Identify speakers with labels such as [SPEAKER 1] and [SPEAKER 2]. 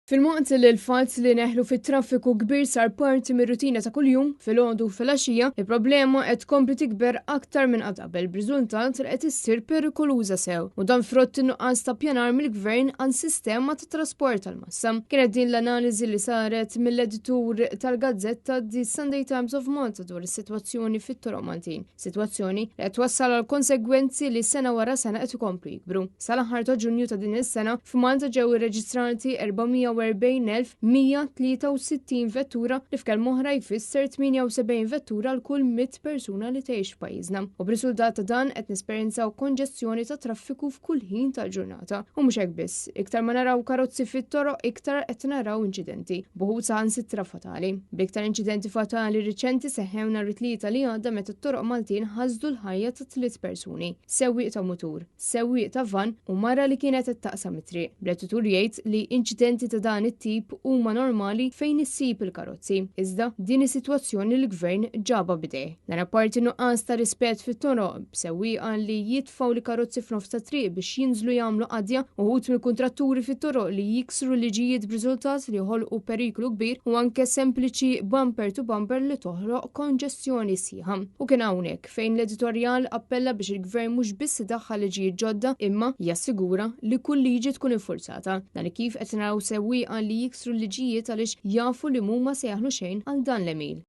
[SPEAKER 1] Fil-muqt li l-falz li neħlu fit-traffiku kbir sar parti mir-rutina ta' kuljum fil-għodu u fil-għaxija, il-problema qed tkompli tikber aktar minn qabel b'riżultat li qed issir perikoluża sew. U dan frott innuqqas ta' pjanar mill-gvern għan sistema ta' trasport tal-massa. Kienet din l-analiżi li saret mill-editur tal-Gazzetta di Sunday Times of Malta dwar is-sitwazzjoni fit-Toroq Maltin. Sitwazzjoni li qed wassal għal konsegwenzi li sena wara sena qed ikomplu jikbru. Sal-aħħar ta' Ġunju ta' din is-sena f'Malta ġew irreġistrati 440,163 vettura li f'kelm oħra jfisser 78 vettura għal kull 100 persuna li tgħix f'pajjiżna. U b'riżultat ta' dan qed nesperjenzaw konġestjoni ta' traffiku f'kull ħin tal-ġurnata. U mhux hekk biss, iktar ma naraw karozzi fit-toroq iktar qed naraw inċidenti, buħud saħansitra fatali. B'iktar inċidenti fatali riċenti seħħew nhar it-tlieta li għadda meta t-toroq Maltin ħażdu l-ħajja ta' 3 persuni, sewwieq ta' mutur, sewwieq ta' van u mara li kienet ittaqsam it-triq. Bl-editur jgħid li inċidenti ta' dan it-tip huma normali fejn issib il-karozzi. Iżda din is-sitwazzjoni l-gvern ġaba bideh. Dan apparti nuqqas ta' rispett fit-toroq b'sewwieqa li jitfgħu li karozzi f'nofs ta' triq biex jinżlu jagħmlu qadja u wħud mill-kuntratturi fit-toroq li jiksru liġijiet b'riżultat li joħolqu periklu kbir u anke sempliċi bumper to bumper li toħloq konġestjoni sieħa. U kien hawnhekk fejn l-editorjal appella biex il-gvern mhux biss idaħħal liġijiet ġodda imma jassigura li kull liġi tkun infurzata. Dan kif qed naraw sewwieqa li jiksru l-liġijiet għaliex jafu li huma se jaħlu xejn għal dan l-emil.